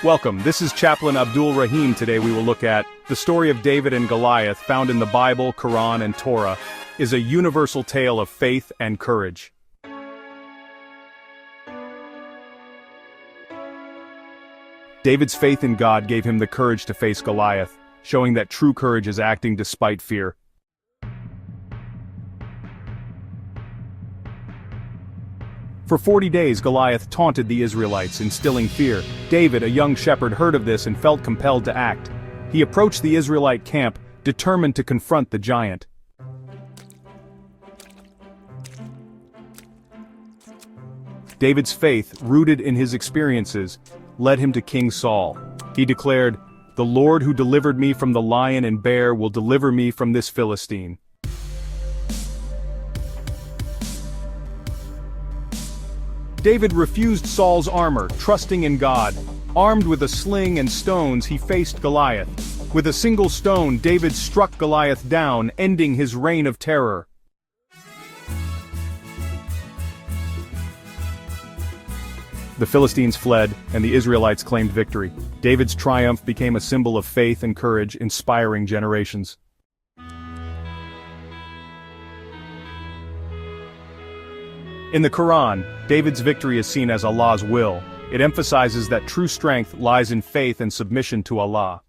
Welcome, this is Chaplain Abdul Rahim. Today we will look at the story of David and Goliath, found in the Bible, Quran, and Torah, is a universal tale of faith and courage. David's faith in God gave him the courage to face Goliath, showing that true courage is acting despite fear. For 40 days Goliath taunted the Israelites, instilling fear. David, a young shepherd, heard of this and felt compelled to act. He approached the Israelite camp, determined to confront the giant. David's faith, rooted in his experiences, led him to King Saul. He declared, "The Lord who delivered me from the lion and bear will deliver me from this Philistine." David refused Saul's armor, trusting in God. Armed with a sling and stones, he faced Goliath. With a single stone, David struck Goliath down, ending his reign of terror. The Philistines fled, and the Israelites claimed victory. David's triumph became a symbol of faith and courage, inspiring generations. In the Quran, David's victory is seen as Allah's will. It emphasizes that true strength lies in faith and submission to Allah.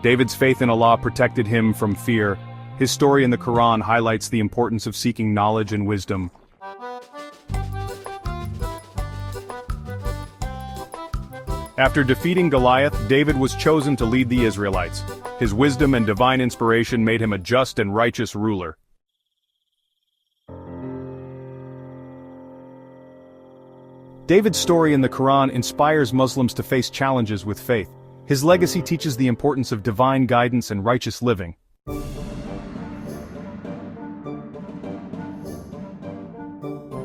David's faith in Allah protected him from fear. His story in the Quran highlights the importance of seeking knowledge and wisdom. After defeating Goliath, David was chosen to lead the Israelites. His wisdom and divine inspiration made him a just and righteous ruler. David's story in the Quran inspires Muslims to face challenges with faith. His legacy teaches the importance of divine guidance and righteous living.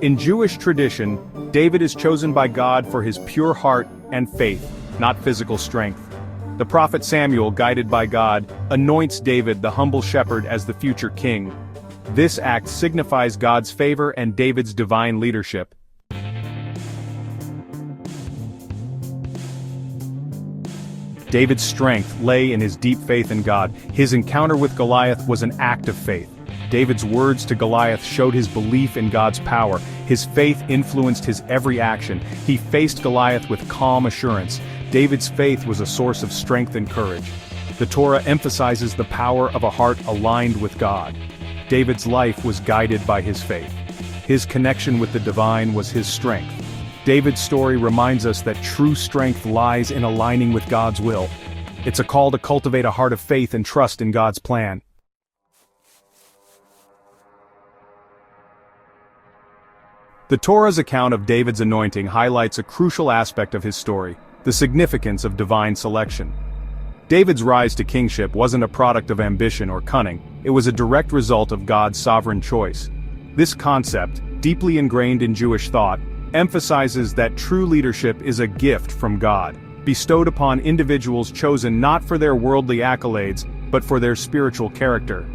In Jewish tradition, David is chosen by God for his pure heart and faith, not physical strength. The prophet Samuel, guided by God, anoints David, the humble shepherd, as the future king. This act signifies God's favor and David's divine leadership. David's strength lay in his deep faith in God. His encounter with Goliath was an act of faith. David's words to Goliath showed his belief in God's power. His faith influenced his every action. He faced Goliath with calm assurance. David's faith was a source of strength and courage. The Torah emphasizes the power of a heart aligned with God. David's life was guided by his faith. His connection with the divine was his strength. David's story reminds us that true strength lies in aligning with God's will. It's a call to cultivate a heart of faith and trust in God's plan. The Torah's account of David's anointing highlights a crucial aspect of his story: the significance of divine selection. David's rise to kingship wasn't a product of ambition or cunning, it was a direct result of God's sovereign choice. This concept, deeply ingrained in Jewish thought, emphasizes that true leadership is a gift from God, bestowed upon individuals chosen not for their worldly accolades, but for their spiritual character.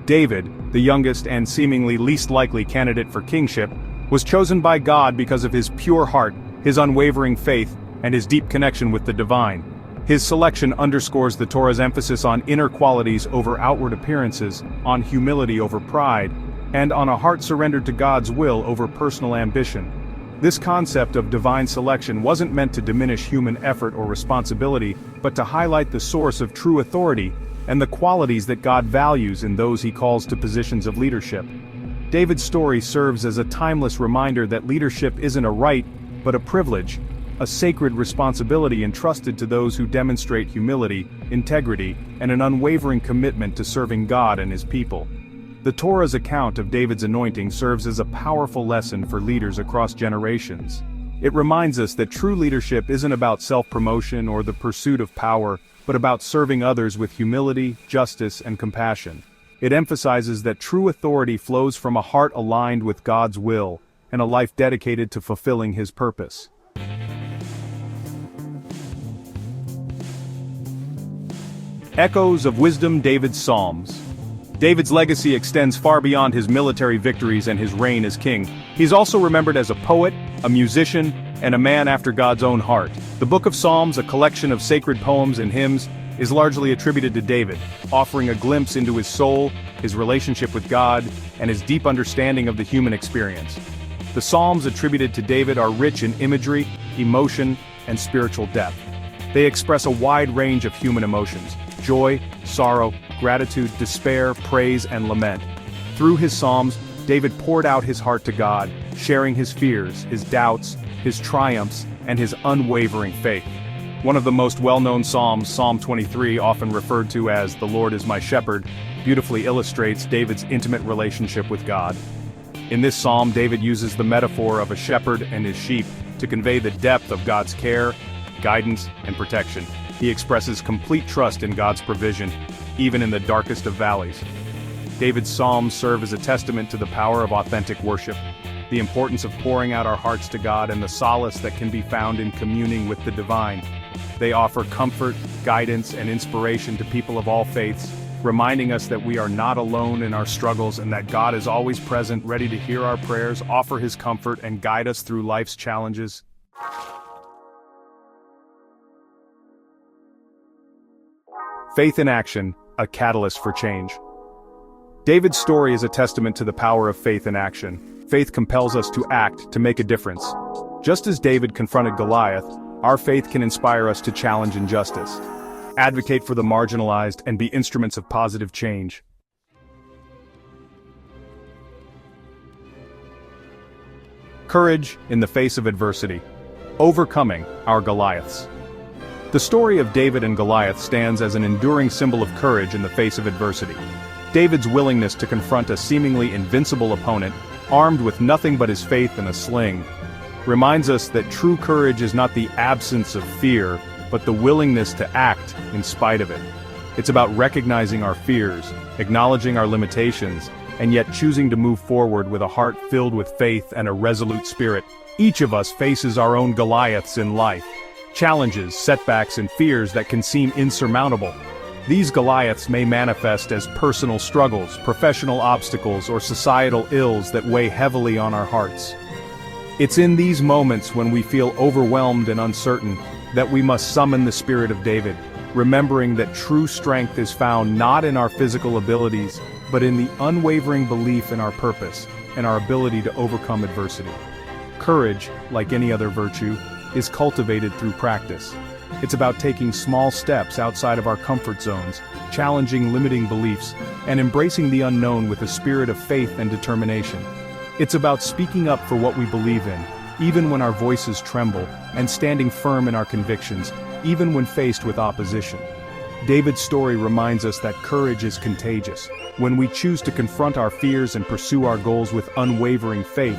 David, the youngest and seemingly least likely candidate for kingship, was chosen by God because of his pure heart, his unwavering faith, and his deep connection with the divine. His selection underscores the Torah's emphasis on inner qualities over outward appearances, on humility over pride, and on a heart surrendered to God's will over personal ambition. This concept of divine selection wasn't meant to diminish human effort or responsibility, but to highlight the source of true authority and the qualities that God values in those he calls to positions of leadership. David's story serves as a timeless reminder that leadership isn't a right, but a privilege, a sacred responsibility entrusted to those who demonstrate humility, integrity, and an unwavering commitment to serving God and his people. The Torah's account of David's anointing serves as a powerful lesson for leaders across generations. It reminds us that true leadership isn't about self-promotion or the pursuit of power, but about serving others with humility, justice, and compassion. It emphasizes that true authority flows from a heart aligned with God's will, and a life dedicated to fulfilling his purpose. Echoes of Wisdom, David's Psalms. David's legacy extends far beyond his military victories and his reign as king. He's also remembered as a poet, a musician, and a man after God's own heart. The Book of Psalms, a collection of sacred poems and hymns, is largely attributed to David, offering a glimpse into his soul, his relationship with God, and his deep understanding of the human experience. The Psalms attributed to David are rich in imagery, emotion, and spiritual depth. They express a wide range of human emotions: joy, sorrow, gratitude, despair, praise, and lament. Through his Psalms, David poured out his heart to God, sharing his fears, his doubts, his triumphs, and his unwavering faith. One of the most well-known Psalms, Psalm 23, often referred to as "The Lord is my shepherd," beautifully illustrates David's intimate relationship with God. In this psalm, David uses the metaphor of a shepherd and his sheep to convey the depth of God's care, guidance, and protection. He expresses complete trust in God's provision, even in the darkest of valleys. David's psalms serve as a testament to the power of authentic worship, the importance of pouring out our hearts to God, and the solace that can be found in communing with the divine. They offer comfort, guidance, and inspiration to people of all faiths, reminding us that we are not alone in our struggles and that God is always present, ready to hear our prayers, offer his comfort, and guide us through life's challenges. Faith in action, a catalyst for change. David's story is a testament to the power of faith in action. Faith compels us to act, to make a difference. Just as David confronted Goliath, our faith can inspire us to challenge injustice, advocate for the marginalized, and be instruments of positive change. Courage in the face of adversity. Overcoming our Goliaths. The story of David and Goliath stands as an enduring symbol of courage in the face of adversity. David's willingness to confront a seemingly invincible opponent, armed with nothing but his faith and a sling, reminds us that true courage is not the absence of fear, but the willingness to act in spite of it. It's about recognizing our fears, acknowledging our limitations, and yet choosing to move forward with a heart filled with faith and a resolute spirit. Each of us faces our own Goliaths in life, challenges, setbacks, and fears that can seem insurmountable. These Goliaths may manifest as personal struggles, professional obstacles, or societal ills that weigh heavily on our hearts. It's in these moments when we feel overwhelmed and uncertain that we must summon the spirit of David, remembering that true strength is found not in our physical abilities, but in the unwavering belief in our purpose and our ability to overcome adversity. Courage, like any other virtue, is cultivated through practice. It's about taking small steps outside of our comfort zones, challenging limiting beliefs, and embracing the unknown with a spirit of faith and determination. It's about speaking up for what we believe in, even when our voices tremble, and standing firm in our convictions, even when faced with opposition. David's story reminds us that courage is contagious. When we choose to confront our fears and pursue our goals with unwavering faith,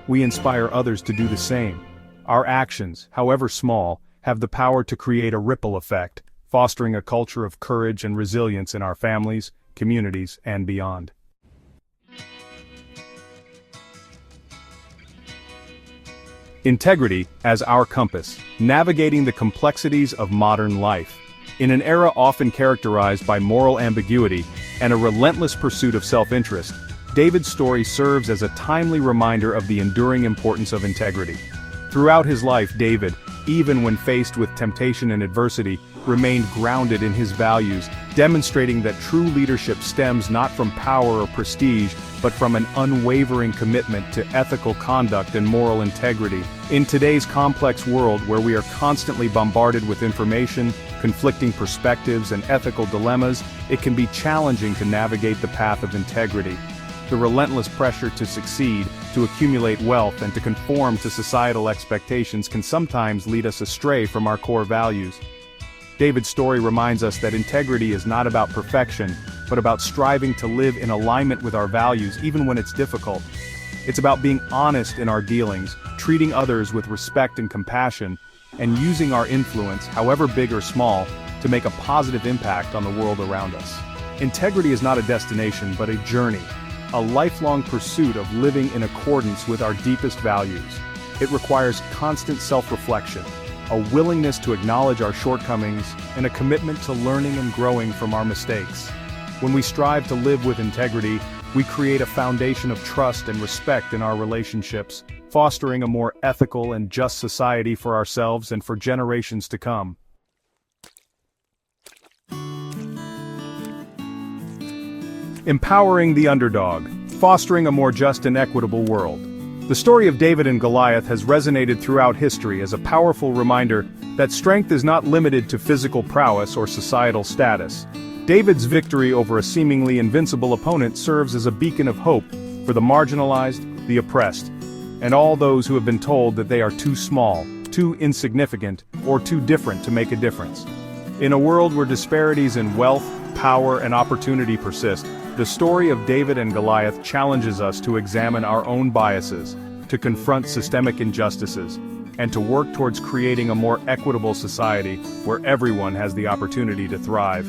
we inspire others to do the same. Our actions, however small, have the power to create a ripple effect, fostering a culture of courage and resilience in our families, communities, and beyond. Integrity as our compass, navigating the complexities of modern life. In an era often characterized by moral ambiguity and a relentless pursuit of self-interest, David's story serves as a timely reminder of the enduring importance of integrity. Throughout his life, David, even when faced with temptation and adversity, remained grounded in his values, demonstrating that true leadership stems not from power or prestige, but from an unwavering commitment to ethical conduct and moral integrity. In today's complex world where we are constantly bombarded with information, conflicting perspectives, and ethical dilemmas, it can be challenging to navigate the path of integrity. The relentless pressure to succeed, to accumulate wealth, and to conform to societal expectations can sometimes lead us astray from our core values. David's story reminds us that integrity is not about perfection, but about striving to live in alignment with our values even when it's difficult. It's about being honest in our dealings, treating others with respect and compassion, and using our influence, however big or small, to make a positive impact on the world around us. Integrity is not a destination, but a journey, a lifelong pursuit of living in accordance with our deepest values. It requires constant self-reflection, a willingness to acknowledge our shortcomings, and a commitment to learning and growing from our mistakes. When we strive to live with integrity, we create a foundation of trust and respect in our relationships, fostering a more ethical and just society for ourselves and for generations to come. Empowering the underdog, fostering a more just and equitable world. The story of David and Goliath has resonated throughout history as a powerful reminder that strength is not limited to physical prowess or societal status. David's victory over a seemingly invincible opponent serves as a beacon of hope for the marginalized, the oppressed, and all those who have been told that they are too small, too insignificant, or too different to make a difference. In a world where disparities in wealth, power, and opportunity persist, the story of David and Goliath challenges us to examine our own biases, to confront systemic injustices, and to work towards creating a more equitable society where everyone has the opportunity to thrive.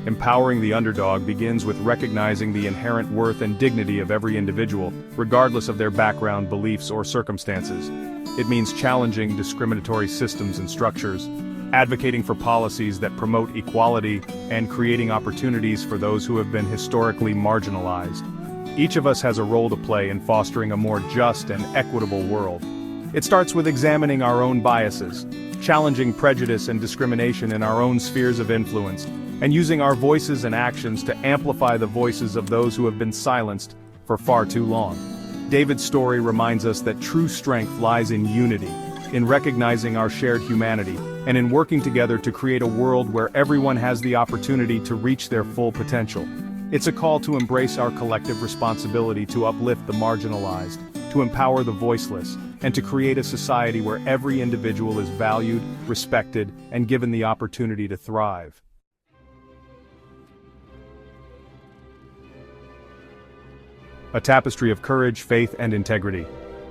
Empowering the underdog begins with recognizing the inherent worth and dignity of every individual, regardless of their background, beliefs, or circumstances. It means challenging discriminatory systems and structures, advocating for policies that promote equality, and creating opportunities for those who have been historically marginalized. Each of us has a role to play in fostering a more just and equitable world. It starts with examining our own biases, challenging prejudice and discrimination in our own spheres of influence, and using our voices and actions to amplify the voices of those who have been silenced for far too long. David's story reminds us that true strength lies in unity, in recognizing our shared humanity, and in working together to create a world where everyone has the opportunity to reach their full potential. It's a call to embrace our collective responsibility to uplift the marginalized, to empower the voiceless, and to create a society where every individual is valued, respected, and given the opportunity to thrive. A tapestry of courage, faith, and integrity.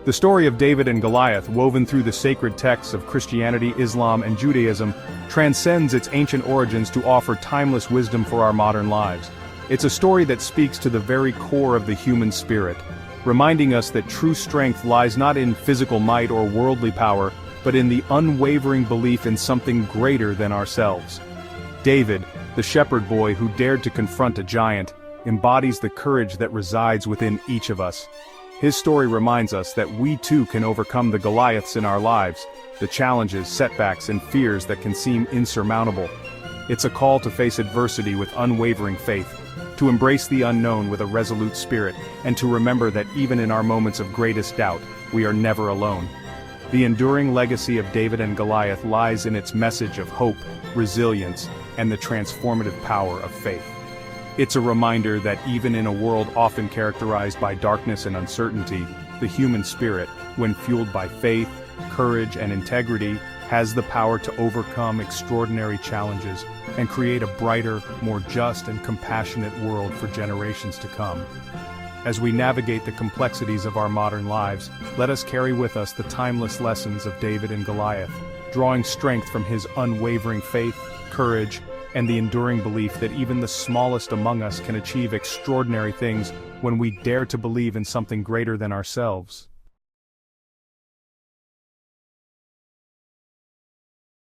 The story of David and Goliath, woven through the sacred texts of Christianity, Islam, and Judaism, transcends its ancient origins to offer timeless wisdom for our modern lives. It's a story that speaks to the very core of the human spirit, reminding us that true strength lies not in physical might or worldly power, but in the unwavering belief in something greater than ourselves. David, the shepherd boy who dared to confront a giant, embodies the courage that resides within each of us. His story reminds us that we too can overcome the Goliaths in our lives, the challenges, setbacks, and fears that can seem insurmountable. It's a call to face adversity with unwavering faith, to embrace the unknown with a resolute spirit, and to remember that even in our moments of greatest doubt, we are never alone. The enduring legacy of David and Goliath lies in its message of hope, resilience, and the transformative power of faith. It's a reminder that even in a world often characterized by darkness and uncertainty, the human spirit, when fueled by faith, courage, and integrity, has the power to overcome extraordinary challenges and create a brighter, more just and compassionate world for generations to come. As we navigate the complexities of our modern lives, let us carry with us the timeless lessons of David and Goliath, drawing strength from his unwavering faith, courage, and the enduring belief that even the smallest among us can achieve extraordinary things when we dare to believe in something greater than ourselves.